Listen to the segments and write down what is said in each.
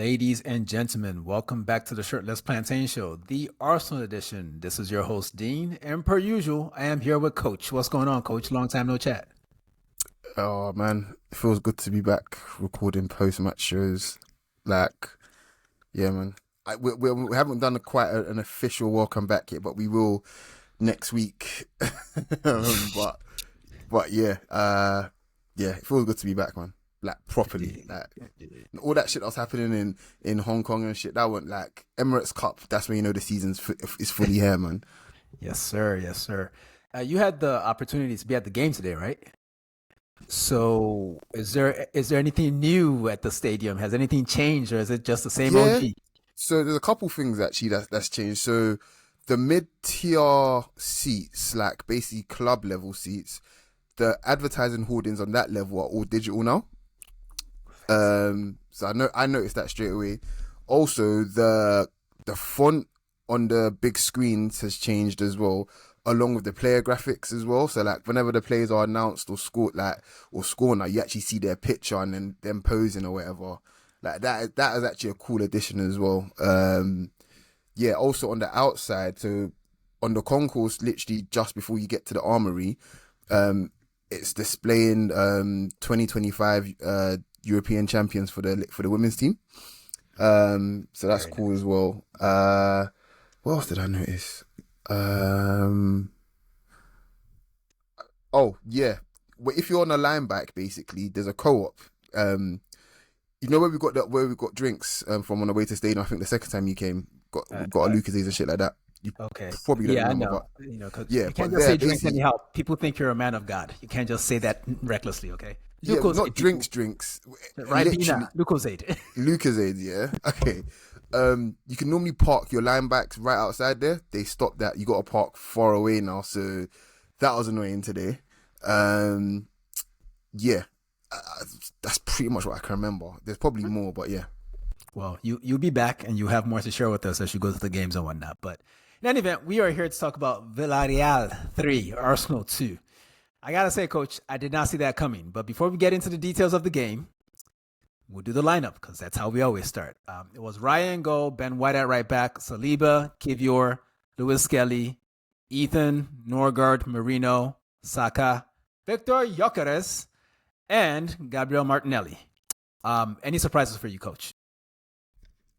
Ladies and gentlemen, welcome back to the Shirtless Plantain Show, the Arsenal edition. This is your host, Dean, and per usual, I am here with Coach. What's going on, Coach? Long time no chat. Oh man, it feels good to be back recording post-match shows. Like, yeah, man. We haven't done an official welcome back yet, but we will next week. But yeah, it feels good to be back, man. Like properly, like all that shit that was happening in Hong Kong and shit. That went like Emirates Cup. That's when you know the season's is fully here, man. Yes, sir. Yes, sir. You had the opportunity to be at the game today, right? So, is there anything new at the stadium? Has anything changed, or is it just the same Yeah. OG? So there's a couple things actually that's changed. So the mid-tier seats, like basically club level seats, the advertising hoardings on that level are all digital now. So I noticed that straight away. Also, the font on the big screens has changed as well, along with the player graphics as well. So like whenever the players are announced or scored, or score now, you actually see their picture and then them posing or whatever. Like that is actually a cool addition as well. Yeah. Also on the outside, so on the concourse, literally just before you get to the armory, it's displaying 2025 European champions for the women's team. So that's cool as well. What else did I notice? Oh yeah. Well, if you're on a line back, basically, there's a co-op. You know where we got drinks from on the way to stadium. I think the second time you came, got a Lucas's and shit like that. You Okay. probably don't Yeah, I remember, know. but Because yeah, you can't but just there say drinks basically, anyhow. People think you're a man of God. You can't just say that recklessly, okay? yeah, Lucozade, not people. drinks. Right, Literally, Bina. Lucozade. Lucas's, yeah. Okay. You can normally park your line backs right outside there. They stopped that. You got to park far away now, so that was annoying today. Um, yeah, that's pretty much what I can remember. There's probably more, but yeah. Well, you'll be back and you have more to share with us as you go to the games and whatnot. But in any event, we are here to talk about Villarreal 3, Arsenal 2. I gotta say, Coach, I did not see that coming. But before we get into the details of the game, we'll do the lineup because that's how we always start. It was Ryan goal, Ben White at right back, Saliba, Kivior, Lewis Skelly, Ethan, Norgard, Marino, Saka, Victor Gyokeres, and Gabriel Martinelli. Any surprises for you, Coach?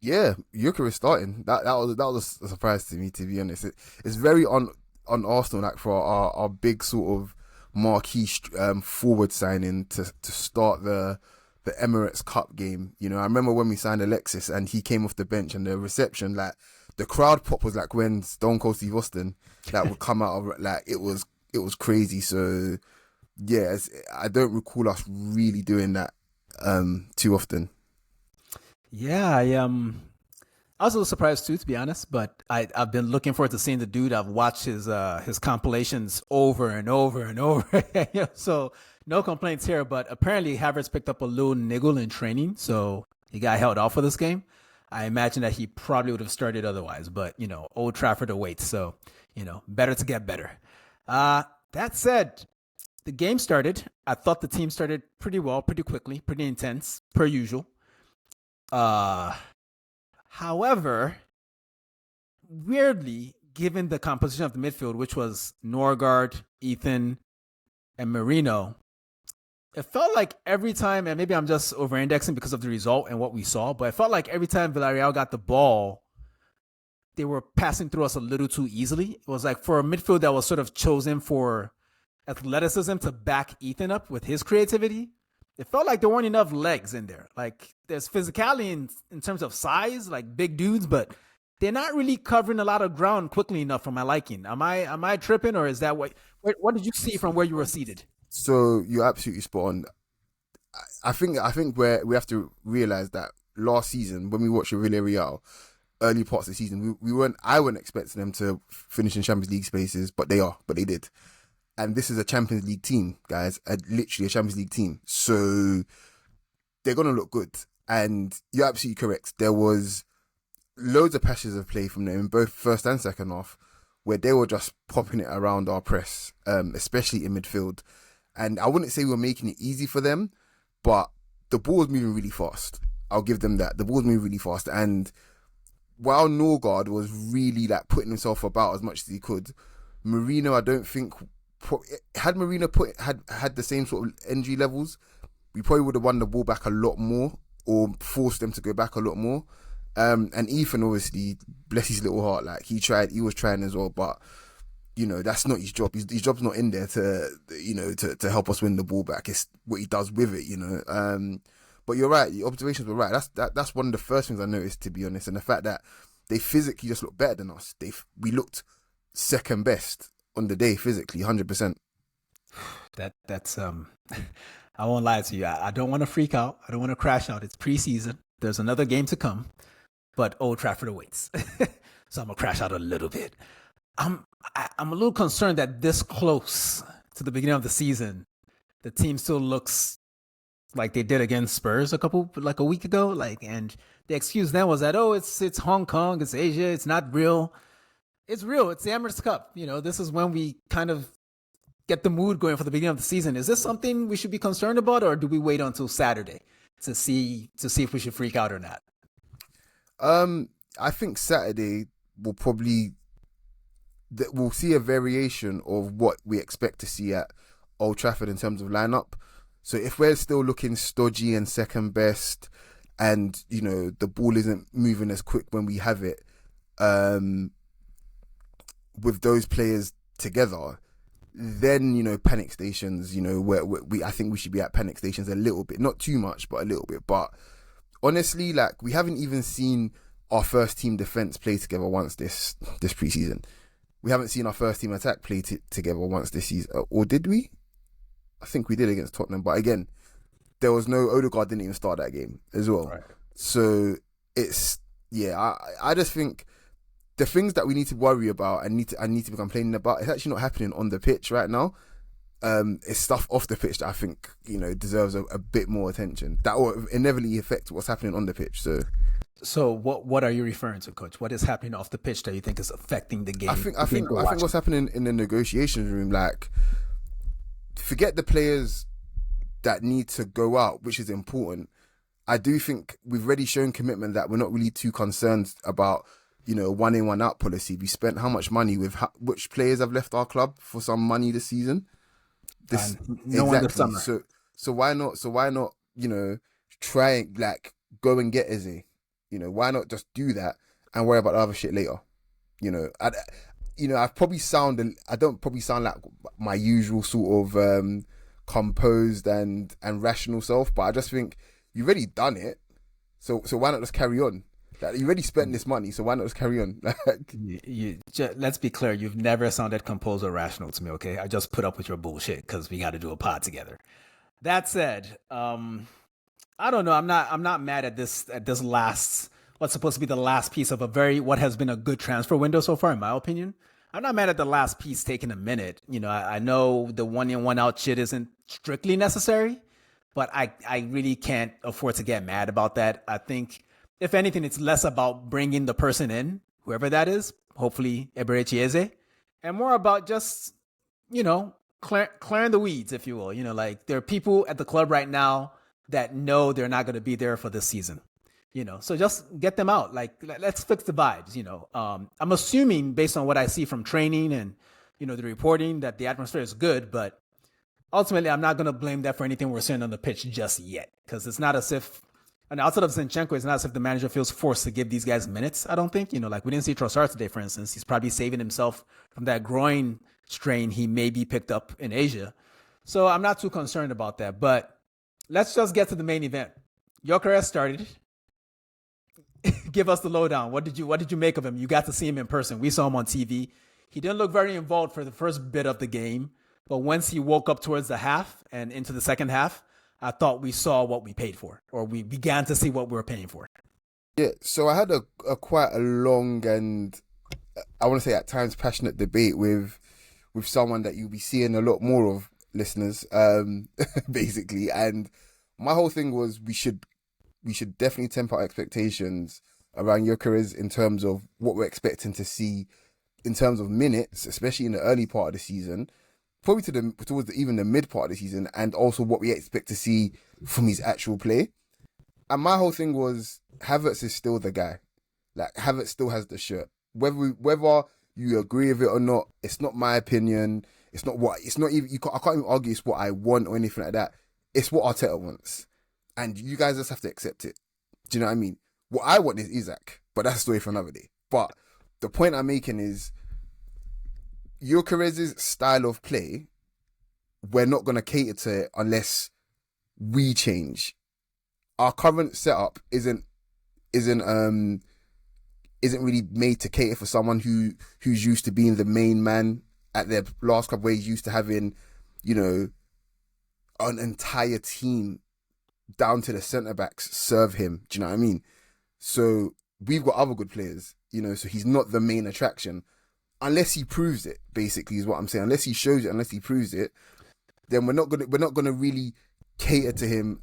Yeah, Gyokeres starting. That was a surprise to me, to be honest. It's very on Arsenal, like for our big sort of marquee forward signing to start the Emirates Cup game. You know, I remember when we signed Alexis and he came off the bench and the reception, like the crowd pop was like when Stone Cold Steve Austin that would come out of, like it was crazy. So yeah, I don't recall us really doing that too often. Yeah, I was a little surprised too, to be honest. But I've been looking forward to seeing the dude. I've watched his compilations over and over and over. So no complaints here. But apparently Havertz picked up a little niggle in training, so he got held off for this game. I imagine that he probably would have started otherwise. But Old Trafford awaits, so better to get better. That said, the game started. I thought the team started pretty well, pretty quickly, pretty intense, per usual. Uh, However, weirdly, given the composition of the midfield, which was Norgard, Ethan, and Marino, it felt like every time, and maybe I'm just over-indexing because of the result and what we saw, but it felt like every time Villarreal got the ball, they were passing through us a little too easily. It was like for a midfield that was sort of chosen for athleticism to back Ethan up with his creativity, it felt like there weren't enough legs in there. Like there's physicality in terms of size, like big dudes, but they're not really covering a lot of ground quickly enough for my liking. Am I tripping, or is that what did you see from where you were seated? So you're absolutely spot on. I think where we have to realize that last season when we watched Villarreal, early parts of the season, I weren't expecting them to finish in Champions League spaces, but they did. And this is a Champions League team, guys, literally a Champions League team. So they're going to look good. And you're absolutely correct. There was loads of passages of play from them in both first and second half where they were just popping it around our press, especially in midfield. And I wouldn't say we were making it easy for them, but the ball was moving really fast. I'll give them that. The ball's moving really fast, and while Norgard was really like putting himself about as much as he could, Marino, I don't think had Marino had the same sort of energy levels, we probably would have won the ball back a lot more or forced them to go back a lot more. And Ethan, obviously, bless his little heart, like he was trying as well, but that's not his job. His job's not in there to help us win the ball back. It's what he does with it. But you're right. Your observations were right. That's one of the first things I noticed, to be honest, and the fact that they physically just looked better than us. We looked second best on the day physically, 100%. That's I won't lie to you. I don't want to freak out. I don't want to crash out. It's preseason. There's another game to come, but Old Trafford awaits. So I'm gonna crash out a little bit. I'm a little concerned that this close to the beginning of the season, the team still looks like they did against Spurs a week ago. And the excuse then was that, it's Hong Kong, it's Asia, it's not real. It's real. It's the Emirates Cup. This is when we kind of get the mood going for the beginning of the season. Is this something we should be concerned about, or do we wait until Saturday to see if we should freak out or not? I think Saturday we'll see a variation of what we expect to see at Old Trafford in terms of lineup. So if we're still looking stodgy and second best, and the ball isn't moving as quick when we have it, with those players together, then panic stations. Where I think we should be at panic stations a little bit, not too much, but a little bit. But honestly, like, we haven't even seen our first team defense play together once this preseason. We haven't seen our first team attack play together once this season, or did we? I think we did against Tottenham, but again, there was no Odegaard, didn't even start that game as well. Right. So I just think the things that we need to worry about and need to be complaining about, it's actually not happening on the pitch right now. It's stuff off the pitch that I think deserves a bit more attention. That will inevitably affect what's happening on the pitch. So what are you referring to, Coach? What is happening off the pitch that you think is affecting the game? I think what's happening in the negotiations room, like, forget the players that need to go out, which is important. I do think we've already shown commitment that we're not really too concerned about, one in, one out policy. We spent how much money with which players have left our club for some money this season? One this summer. So why not? Try and go and get Eze. Why not just do that and worry about the other shit later? I don't probably sound like my usual sort of composed and rational self, but I just think you've already done it, so why not just carry on? Like, you already spent this money, so why not just carry on? Let's be clear, you've never sounded composed or rational to me, okay? I just put up with your bullshit because we got to do a pod together. That said, I don't know. I'm not mad at this last, what's supposed to be the last piece of what has been a good transfer window so far, in my opinion. I'm not mad at the last piece taking a minute. I know the one in, one out shit isn't strictly necessary, but I really can't afford to get mad about that. I think, if anything, it's less about bringing the person in, whoever that is, hopefully Eberechi, and more about just, clearing the weeds, if you will. There are people at the club right now that know they're not going to be there for this season. So just get them out. Let's fix the vibes. I'm assuming, based on what I see from training and, the reporting, that the atmosphere is good, but ultimately I'm not going to blame that for anything we're seeing on the pitch just yet. Because it's not as if, and outside of Zinchenko, it's not as if the manager feels forced to give these guys minutes, I don't think. We didn't see Trossard today, for instance. He's probably saving himself from that groin strain he may be picked up in Asia. So I'm not too concerned about that. But let's just get to the main event. Gyokeres started. Give us the lowdown. What did you make of him? You got to see him in person. We saw him on TV. He didn't look very involved for the first bit of the game, but once he woke up towards the half and into the second half, I thought we saw what we paid for, or we began to see what we were paying for. Yeah, so I had a quite a long and, I want to say at times, passionate debate with someone that you'll be seeing a lot more of, listeners, basically. And my whole thing was we should definitely temper our expectations around Gyokeres in terms of what we're expecting to see in terms of minutes, especially in the early part of the season, probably towards even the mid part of the season, and also what we expect to see from his actual play. And my whole thing was Havertz is still the guy. Like Havertz still has the shirt. Whether you agree with it or not, it's not my opinion. It's not even I can't even argue it's what I want or anything like that. It's what Arteta wants. And you guys just have to accept it. Do you know what I mean? What I want is Isaac, but that's a story for another day. But the point I'm making is Gyokeres' style of play, we're not gonna cater to it unless we change. Our current setup isn't really made to cater for someone who's used to being the main man at their last club, where he's used to having, you know, an entire team down to the centre backs serve him. Do you know what I mean? So we've got other good players, you know. So he's not the main attraction unless he proves it. Basically, is what I'm saying. Unless he shows it, unless he proves it, then we're not gonna really cater to him.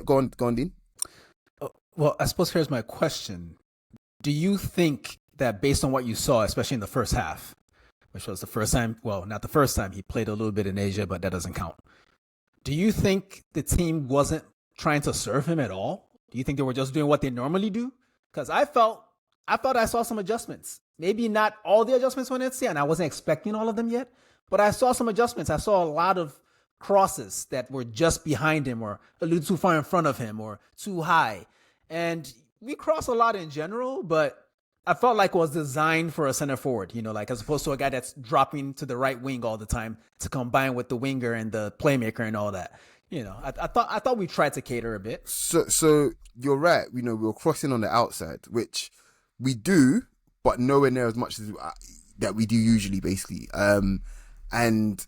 Go on, Dean. Well, I suppose here's my question. Do you think that based on what you saw, especially in the first half, which was the first time, well, not the first time, he played a little bit in Asia, but that doesn't count. Do you think the team wasn't trying to serve him at all? Do you think they were just doing what they normally do? Because I felt I saw some adjustments. Maybe not all the adjustments went in, and I wasn't expecting all of them yet, but I saw some adjustments. I saw a lot of crosses that were just behind him or a little too far in front of him or too high. And we cross a lot in general, but I felt like it was designed for a center forward, you know, like as opposed to a guy that's dropping to the right wing all the time to combine with the winger and the playmaker and all that. You know, I thought we tried to cater a bit. So you're right. You know, we were crossing on the outside, which we do, but nowhere near as much as that we do usually, basically. And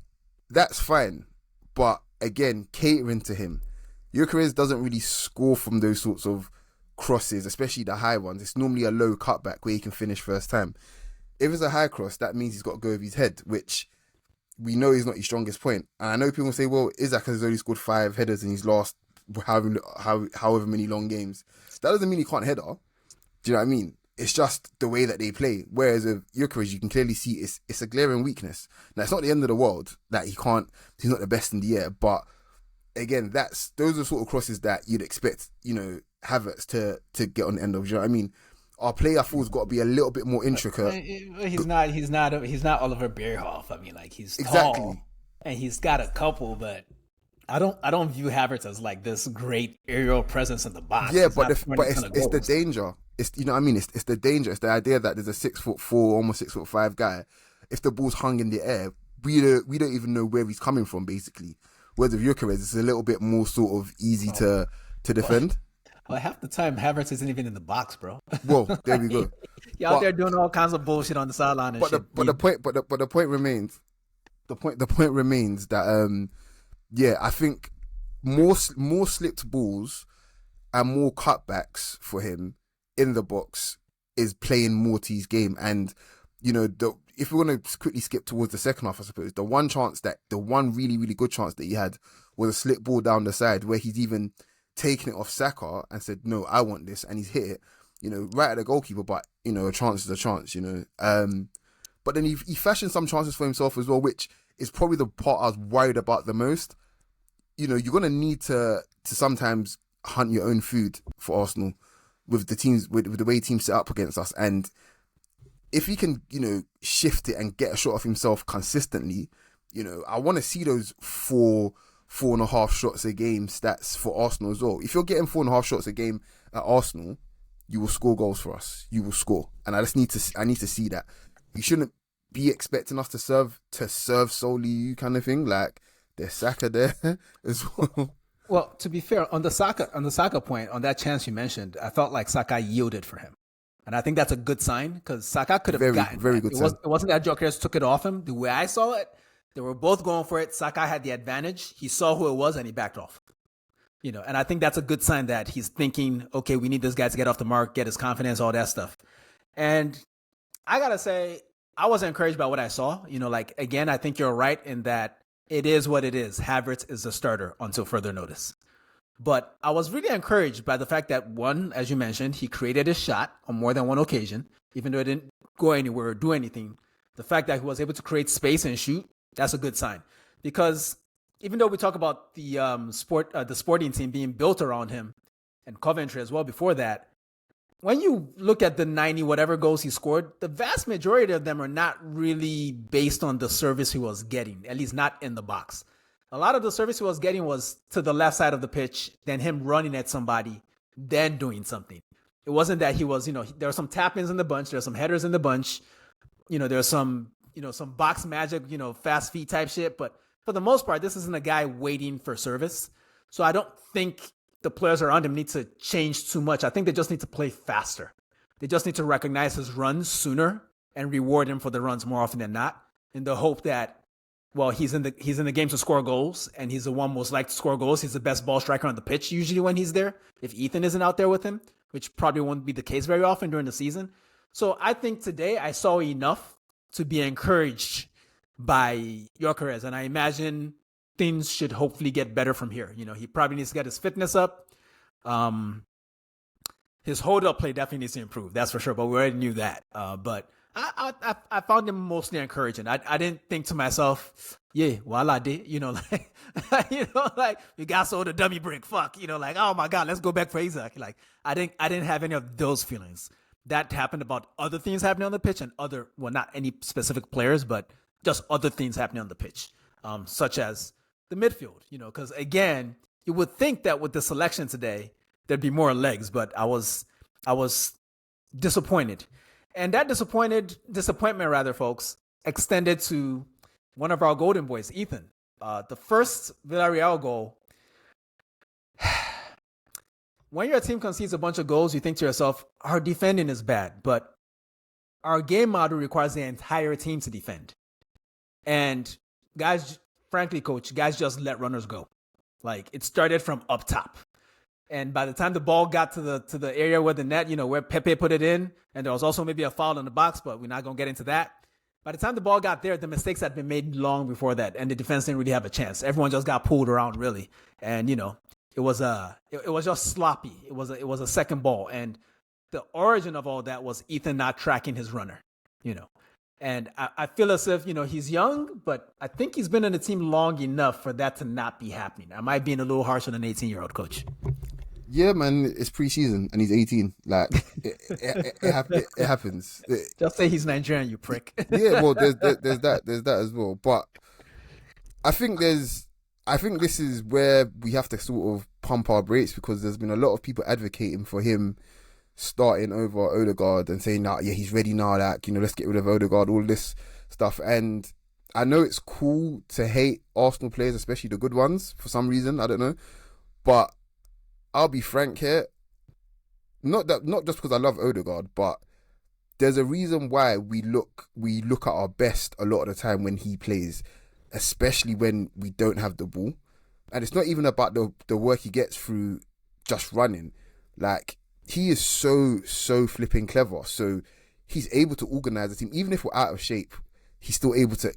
that's fine. But again, catering to him, Gyokeres doesn't really score from those sorts of crosses, especially the high ones. It's normally a low cutback where he can finish first time. If it's a high cross, that means he's got to go with his head, which we know is not his strongest point. And I know people say, well, Isaac has only scored 5 headers in his last however many long games. That doesn't mean he can't header. Do you know what I mean? It's just the way that they play. Whereas with Gyokeres, you can clearly see it's a glaring weakness. Now, it's not the end of the world that he's not the best in the air, but again, those are sort of crosses that you'd expect, you know, Havertz to get on the end of. Do you know what I mean? Our play, I thought, has got to be a little bit more intricate. He's not Oliver Bierhoff. I mean, like, he's tall and he's got a couple, but I don't view Havertz as like this great aerial presence in the box. Yeah, but it's the danger. It's, you know what I mean? It's the danger. It's the idea that there's a 6'4", almost 6'5" guy. If the ball's hung in the air, we don't even know where he's coming from, basically. Whereas with Gyokeres, it's a little bit more sort of easy to defend. Well, half the time Havertz isn't even in the box, bro. Well, there we go. You're out there doing all kinds of bullshit on the sideline and shit. The point remains. The point remains that yeah, I think more slipped balls and more cutbacks for him in the box is playing more to his game. And you know, if we're going to quickly skip towards the second half, I suppose the one really, really good chance that he had was a slip ball down the side where he's even taken it off Saka and said, no, I want this. And he's hit it, you know, right at the goalkeeper. But, you know, a chance is a chance, you know. But then he fashioned some chances for himself as well, which is probably the part I was worried about the most. You know, you're going to need to sometimes hunt your own food for Arsenal with the teams, with the way teams set up against us. And if he can, you know, shift it and get a shot of himself consistently, you know, I want to see those 4.5 shots a game stats for Arsenal as well. If you're getting 4.5 shots a game at Arsenal, you will score goals for us. You will score. And I need to see that. You shouldn't be expecting us to serve solely you kind of thing. Like, there's Saka there as well. Well, to be fair, on the Saka point, on that chance you mentioned, I felt like Saka yielded for him. And I think that's a good sign because Saka could have gotten very good sign. It wasn't that Gyokeres took it off him. The way I saw it, they were both going for it. Saka had the advantage. He saw who it was and he backed off. You know, and I think that's a good sign that he's thinking, okay, we need this guy to get off the mark, get his confidence, all that stuff. And I gotta say, I was encouraged by what I saw. You know, like, again, I think you're right in that it is what it is. Havertz is a starter until further notice. But I was really encouraged by the fact that, one, as you mentioned, he created a shot on more than one occasion, even though it didn't go anywhere or do anything. The fact that he was able to create space and shoot, that's a good sign. Because even though we talk about the sporting team being built around him, and Coventry as well before that. When you look at the 90 whatever goals he scored, the vast majority of them are not really based on the service he was getting, at least not in the box. A lot of the service he was getting was to the left side of the pitch, then him running at somebody, then doing something. It wasn't that he was, there were some tap-ins in the bunch, there's some headers in the bunch, there's some box magic, fast feet type shit. But for the most part, this isn't a guy waiting for service. So I don't think the players around him need to change too much. I think they just need to play faster. They just need to recognize his runs sooner and reward him for the runs more often than not, in the hope that, well, he's in the game to score goals, and he's the one most likely to score goals. He's the best ball striker on the pitch usually when he's there. If Ethan isn't out there with him, which probably won't be the case very often during the season. So I think today I saw enough to be encouraged by Gyokeres, and I imagine things should hopefully get better from here. He probably needs to get his fitness up. His hold-up play definitely needs to improve, that's for sure, but we already knew that. But I found him mostly encouraging. I didn't think to myself, yeah, well, I did, like we got sold a dummy brick, fuck, like, oh my God, let's go back for Isaac. Like, I didn't have any of those feelings. That happened about other things happening on the pitch and not any specific players, but just other things happening on the pitch, such as the midfield, because again, you would think that with the selection today, there'd be more legs, but I was disappointed. And that disappointment rather, folks, extended to one of our golden boys, Ethan. The first Villarreal goal. When your team concedes a bunch of goals, you think to yourself, our defending is bad, but our game model requires the entire team to defend. And guys, frankly, coach, guys just let runners go. Like, it started from up top. And by the time the ball got to the area where the net, where Pepe put it in, and there was also maybe a foul in the box, but we're not going to get into that. By the time the ball got there, the mistakes had been made long before that, and the defense didn't really have a chance. Everyone just got pulled around, really. And, it was just sloppy. It was a second ball. And the origin of all that was Ethan not tracking his runner, And I feel as if, he's young, but I think he's been in the team long enough for that to not be happening. Am I being a little harsh on an 18-year-old, coach? Yeah, man, it's preseason and he's 18. Like, it happens. Just say he's Nigerian, you prick. Yeah, well, there's that as well. But I think this is where we have to sort of pump our brakes, because there's been a lot of people advocating for him starting over Odegaard and saying, yeah, he's ready now, like, let's get rid of Odegaard, all this stuff. And I know it's cool to hate Arsenal players, especially the good ones, for some reason, I don't know. But I'll be frank here, not just because I love Odegaard, but there's a reason why we look at our best a lot of the time when he plays, especially when we don't have the ball. And it's not even about the work he gets through just running. Like, he is so flipping clever. So he's able to organize the team. Even if we're out of shape, he's still able to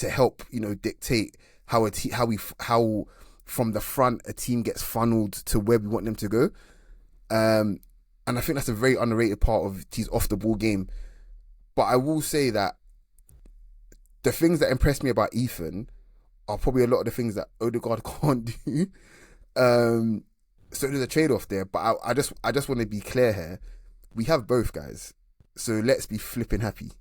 help, dictate how from the front a team gets funneled to where we want them to go. And I think that's a very underrated part of his off the ball game. But I will say that the things that impress me about Ethan are probably a lot of the things that Odegaard can't do. So there's a trade-off there. But I just want to be clear here. We have both guys, so let's be flipping happy.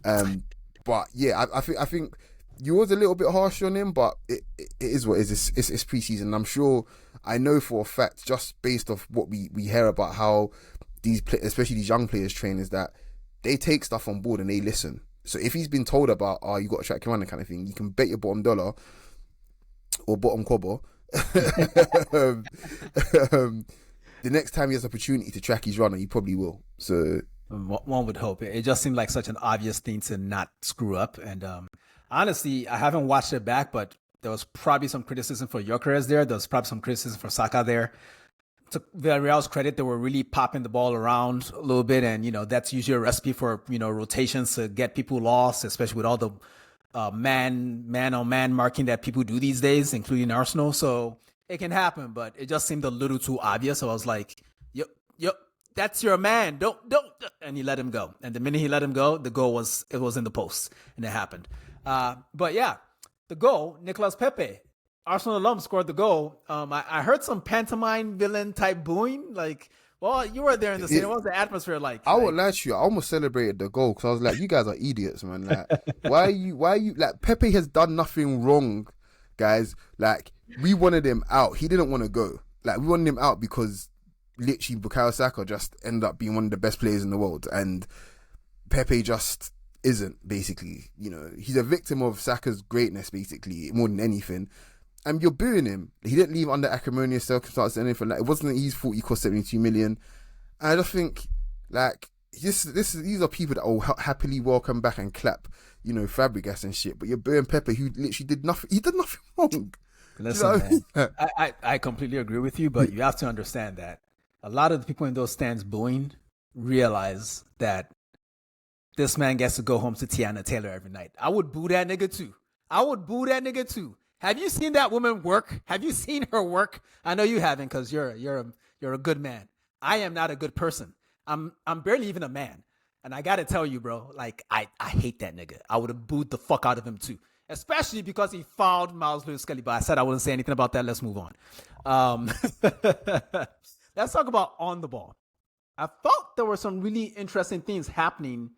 But yeah, I think you was a little bit harsh on him, but it is what it is. It's preseason. I'm sure, I know for a fact, just based off what we hear about how these especially these young players train, is that they take stuff on board and they listen. So if he's been told about, you got to track your runner kind of thing, you can bet your bottom dollar or bottom quabber the next time he has opportunity to track his runner, he probably will. So one would hope. It just seemed like such an obvious thing to not screw up. And honestly, I haven't watched it back, but there was probably some criticism for Gyokeres there. There was probably some criticism for Saka there. To Villarreal's credit, they were really popping the ball around a little bit. And, that's usually a recipe for, rotations to get people lost, especially with all the man-on-man marking that people do these days, including Arsenal. So it can happen, but it just seemed a little too obvious. So I was like, yep, that's your man. Don't. And he let him go. And the minute he let him go, the goal was in the post, and it happened. But yeah, the goal, Nicolas Pepe. Arsenal alum scored the goal. I heard some pantomime villain type booing. Like, well, you were there in the stadium. What was the atmosphere like? I won't lie to you. I almost celebrated the goal because I was like, "You guys are idiots, man! Like, why are you? Why are you? Like, Pepe has done nothing wrong, guys. Like, we wanted him out. He didn't want to go. Like, we wanted him out because literally Bukayo Saka just ended up being one of the best players in the world, and Pepe just isn't. Basically, he's a victim of Saka's greatness, basically, more than anything. And you're booing him. He didn't leave under acrimonious circumstances or anything. Like, it wasn't his fault. He cost 72 million. And I just think, like, these are people that will happily welcome back and clap, Fabregas and shit. But you're booing Pepe, who literally did nothing. He did nothing wrong. Listen, man, I completely agree with you, but you have to understand that a lot of the people in those stands booing realize that this man gets to go home to Tiana Taylor every night. I would boo that nigga too. Have you seen that woman work? Have you seen her work? I know you haven't, because you're a good man. I am not a good person. I'm barely even a man. And I gotta tell you, bro, like, I hate that nigga. I would have booed the fuck out of him too. Especially because he fouled Miles Lewis Skelly. But I said I wouldn't say anything about that. Let's move on. Let's talk about on the ball. I felt there were some really interesting things happening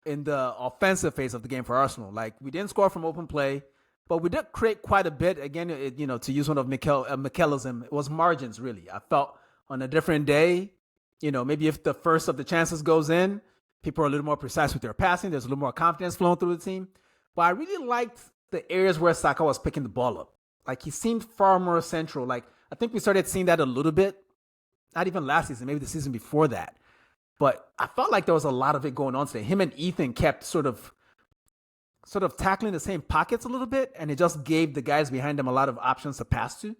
in the offensive phase of the game for Arsenal. Like, we didn't score from open play, but we did create quite a bit. Again, to use one of Michelism, it was margins, really. I felt on a different day, maybe if the first of the chances goes in, people are a little more precise with their passing. There's a little more confidence flowing through the team. But I really liked the areas where Saka was picking the ball up. Like, he seemed far more central. Like, I think we started seeing that a little bit, not even last season, maybe the season before that. But I felt like there was a lot of it going on today. Him and Ethan kept sort of tackling the same pockets a little bit, and it just gave the guys behind them a lot of options to pass to.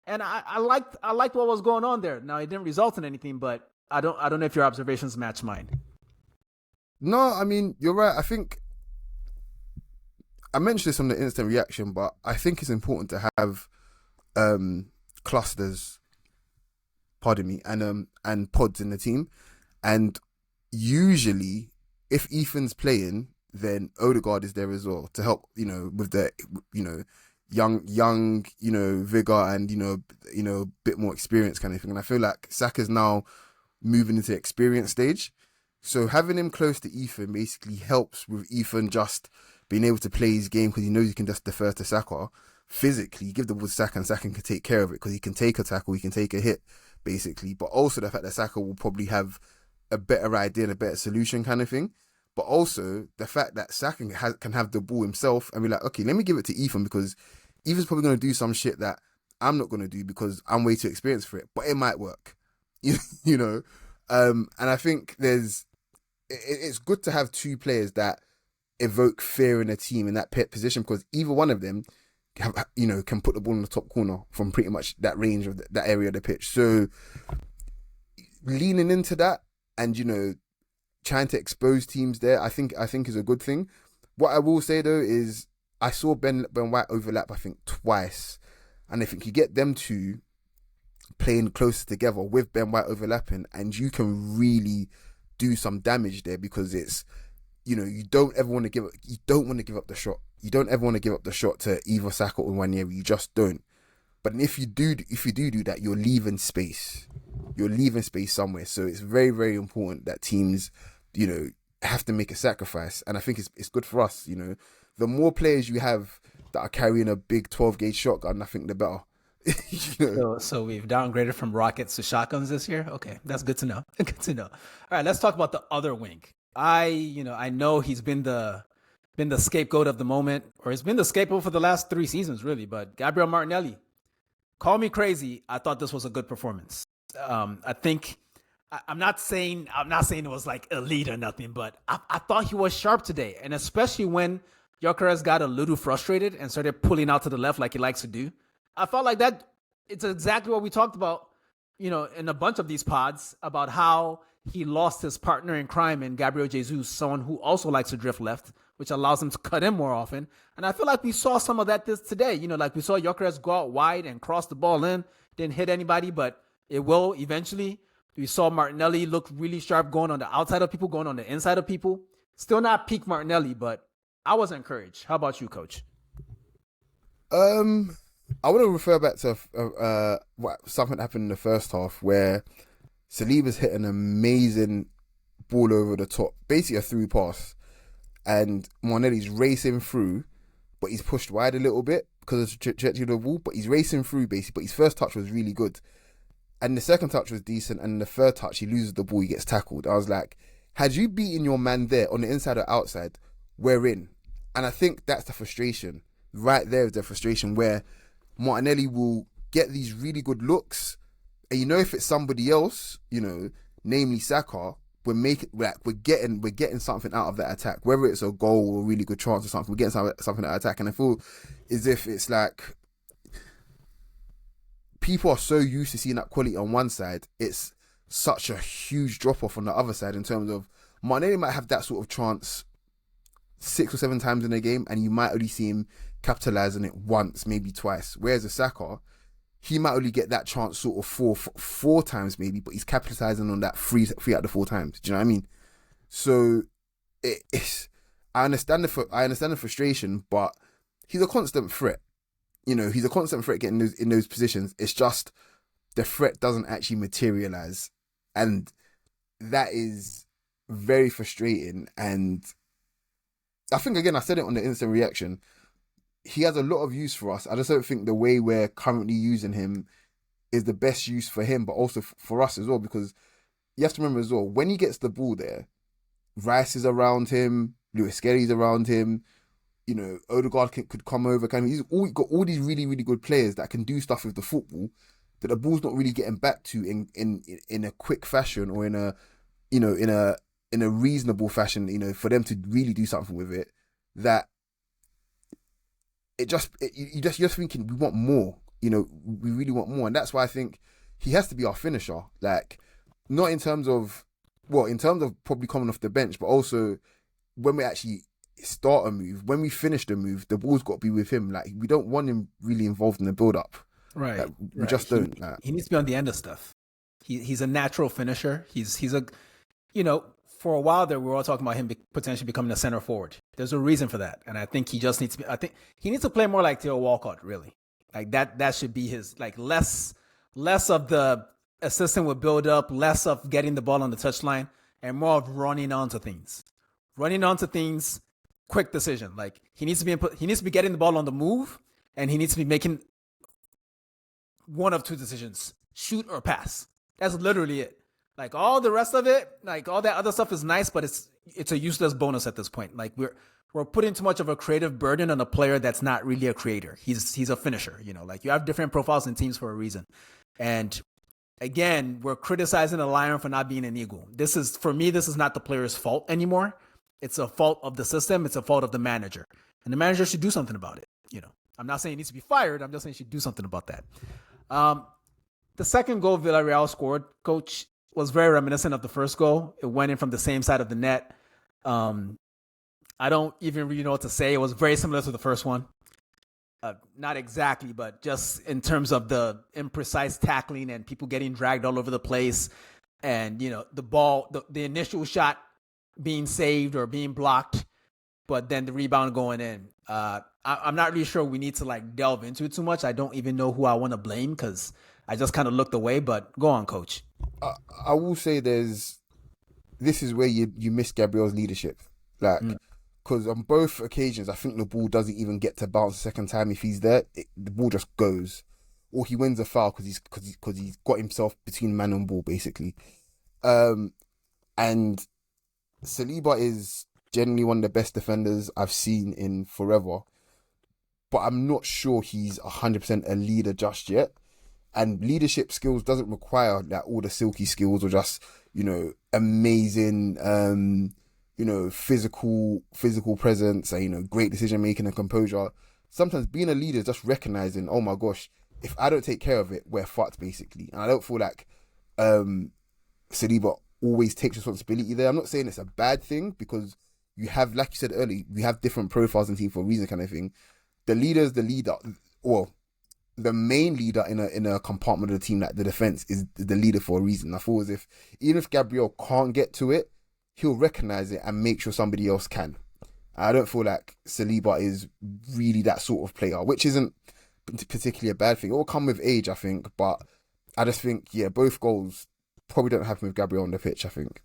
And I liked what was going on there. Now, it didn't result in anything, but I don't know if your observations match mine. No, I mean, you're right. I think I mentioned this on the instant reaction, but I think it's important to have clusters, pardon me, and pods in the team. And usually, if Ethan's playing, then Odegaard is there as well to help, with the, young, vigor and, a bit more experience kind of thing. And I feel like Saka's now moving into the experience stage. So having him close to Ethan basically helps with Ethan just being able to play his game, because he knows he can just defer to Saka physically, give the ball to Saka, and Saka can take care of it because he can take a tackle, he can take a hit, basically. But also the fact that Saka will probably have a better idea and a better solution kind of thing. But also the fact that Saka can have the ball himself and be like, okay, let me give it to Ethan, because Ethan's probably going to do some shit that I'm not going to do because I'm way too experienced for it. But it might work, And I think it's good to have two players that evoke fear in a team in that position, because either one of them can put the ball in the top corner from pretty much that range of that area of the pitch. So leaning into that and trying to expose teams there, I think is a good thing. What I will say though is I saw Ben White overlap, I think, twice, and I think you get them two playing closer together with Ben White overlapping, and you can really do some damage there, because it's you don't want to give up the shot. You don't ever want to give up the shot to either Saka or Nwaneri. You just don't. But if you do that, you're leaving space. You're leaving space somewhere. So it's very, very important that teams, have to make a sacrifice. And I think it's good for us. The more players you have that are carrying a big 12-gauge shotgun, I think the better. So we've downgraded from rockets to shotguns this year. Okay, that's good to know. Good to know. All right, let's talk about the other wing. I know he's been the scapegoat of the moment, or he's been the scapegoat for the last 3 seasons, really. But Gabriel Martinelli, call me crazy, I thought this was a good performance. I think I'm not saying it was like elite or nothing, but I thought he was sharp today, and especially when Gyokeres got a little frustrated and started pulling out to the left like he likes to do. I felt like that. It's exactly what we talked about, in a bunch of these pods, about how he lost his partner in crime in Gabriel Jesus, someone who also likes to drift left, which allows him to cut in more often. And I feel like we saw some of that today. Like we saw Gyokeres go out wide and cross the ball in, didn't hit anybody, but it will eventually. We saw Martinelli look really sharp going on the outside of people, going on the inside of people. Still not peak Martinelli, but I was encouraged. How about you, Coach? I want to refer back to something that happened in the first half where Saliba's hit an amazing ball over the top, basically a through pass, and Martinelli's racing through, but he's pushed wide a little bit because of the trajectory of the ball, but he's racing through basically, but his first touch was really good. And the second touch was decent, and the third touch, he loses the ball, he gets tackled. I was like, had you beaten your man there on the inside or outside, we're in. And I think that's the frustration. Right there is the frustration where Martinelli will get these really good looks, and if it's somebody else, namely Saka, we're getting something out of that attack, whether it's a goal or a really good chance or something. We're getting something out of that attack, and I feel as if it's like people are so used to seeing that quality on one side, it's such a huge drop off on the other side in terms of Martinelli might have that sort of chance 6 or 7 times in a game, and you might only see him capitalize on it once, maybe twice. Whereas a Saka, he might only get that chance sort of four times maybe, but he's capitalizing on that three out of the 4 times. Do you know what I mean? So I understand the frustration, but he's a constant threat. He's a constant threat getting in those positions. It's just the threat doesn't actually materialize, and that is very frustrating. And I think, again, I said it on the instant reaction, he has a lot of use for us. I just don't think the way we're currently using him is the best use for him, but also for us as well, because you have to remember as well, when he gets the ball there, Rice is around him, Lewis Skelly's around him, Odegaard could come over. He's got all these really, really good players that can do stuff with the football that the ball's not really getting back to in a quick fashion, or in a reasonable fashion, for them to really do something with it. That you're just thinking, we want more. We really want more, and that's why I think he has to be our finisher. Like, not in terms of probably coming off the bench, but also when we actually start a move, when we finish the move, the ball's got to be with him. Like, we don't want him really involved in the build-up. Right. Like, we just don't. He needs to be on the end of stuff. He's a natural finisher. He's a, for a while there, we were all talking about him potentially becoming a center forward. There's a reason for that, and I think he just needs to be. I think he needs to play more like Theo Walcott. Really, like that. That should be his. Like less of the assistant with build up, less of getting the ball on the touchline, and more of running onto things. Quick decision. Like he needs to be getting the ball on the move, and he needs to be making one of 2 decisions: shoot or pass. That's literally it. Like all the rest of it, like all that other stuff is nice, but it's a useless bonus at this point. Like we're putting too much of a creative burden on a player that's not really a creator. He's a finisher. Like you have different profiles in teams for a reason. And again, we're criticizing the Lion for not being an eagle. This is not the player's fault anymore. It's a fault of the system. It's a fault of the manager. And the manager should do something about it. I'm not saying he needs to be fired. I'm just saying he should do something about that. The second goal Villarreal scored, coach, was very reminiscent of the first goal. It went in from the same side of the net. I don't even really know what to say. It was very similar to the first one. Not exactly, but just in terms of the imprecise tackling and people getting dragged all over the place. And, the ball, the initial shot being saved or being blocked, but then the rebound going in. I'm not really sure we need to delve into it too much. I don't even know who I want to blame because I just kind of looked away, but go on, coach. I will say this is where you miss Gabriel's leadership. Because on both occasions, I think the ball doesn't even get to bounce the second time. If he's there, the ball just goes. Or he wins a foul because he's got himself between man and ball, basically. And Saliba is generally one of the best defenders I've seen in forever. But I'm not sure he's 100% a leader just yet. And leadership skills doesn't require all the silky skills or just, amazing, physical presence and, great decision making and composure. Sometimes being a leader is just recognizing, oh my gosh, if I don't take care of it, we're fucked, basically. And I don't feel like Saliba always takes responsibility there. I'm not saying it's a bad thing because you have, like you said earlier, we have different profiles in team for a reason, kind of thing. The leader's the leader, or the main leader in a compartment of the team, like the defense, is the leader for a reason. I feel as if even if Gabriel can't get to it, he'll recognize it and make sure somebody else can. I don't feel like Saliba is really that sort of player, which isn't particularly a bad thing. It will come with age, I think, but I just think, yeah, both goals probably don't happen with Gabriel on the pitch, I think.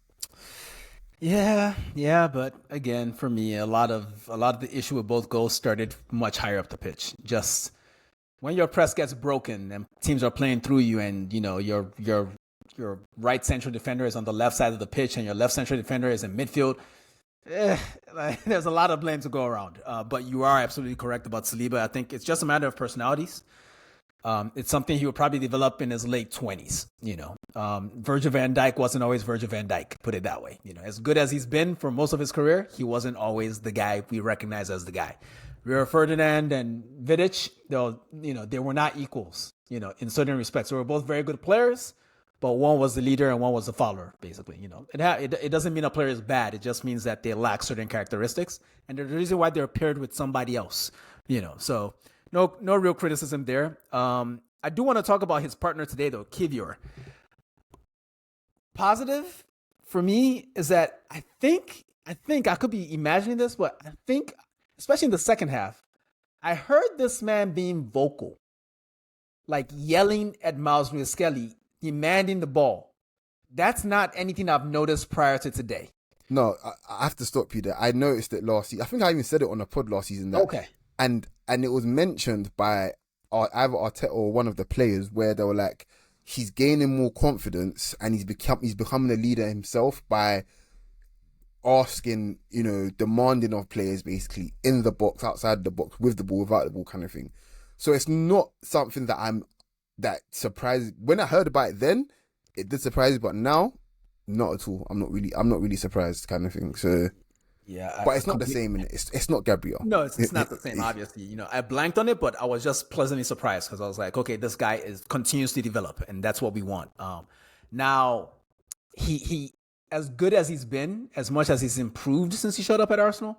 Yeah, but again, for me, a lot of the issue with both goals started much higher up the pitch. Just when your press gets broken and teams are playing through you, and your right central defender is on the left side of the pitch and your left central defender is in midfield. There's a lot of blame to go around. But you are absolutely correct about Saliba. I think it's just a matter of personalities. It's something he will probably develop in his late 20s. Virgil van Dijk wasn't always Virgil van Dijk, put it that way. As good as he's been for most of his career, he wasn't always the guy we recognize as the guy. Rio Ferdinand and Vidic, they were not equals, in certain respects. They were both very good players, but one was the leader and one was the follower, basically. It doesn't mean a player is bad. It just means that they lack certain characteristics, and there's a reason why they're paired with somebody else. So no real criticism there. I do want to talk about his partner today, though, Kivior. Positive for me is that I think I could be imagining this, but I think, especially in the second half, I heard this man being vocal, like yelling at Miles Skelly, demanding the ball. That's not anything I've noticed prior to today. No, I have to stop you there. I noticed it last season. I think I even said it on a pod last season. Okay. And it was mentioned by either Arteta or one of the players, where they were like, he's gaining more confidence and he's becoming a leader himself by asking, demanding of players basically in the box, outside the box, with the ball, without the ball, kind of thing. So it's not something that I'm that surprised. When I heard about it then, it did surprise me, but now, not at all. I'm not really surprised, kind of thing. So yeah, but it's not the same, innit? It's not Gabriel. No, it's not the same. Obviously, I blanked on it, but I was just pleasantly surprised because I was like, okay, this guy continues to develop, and that's what we want. Now, he as good as he's been, as much as he's improved since he showed up at Arsenal,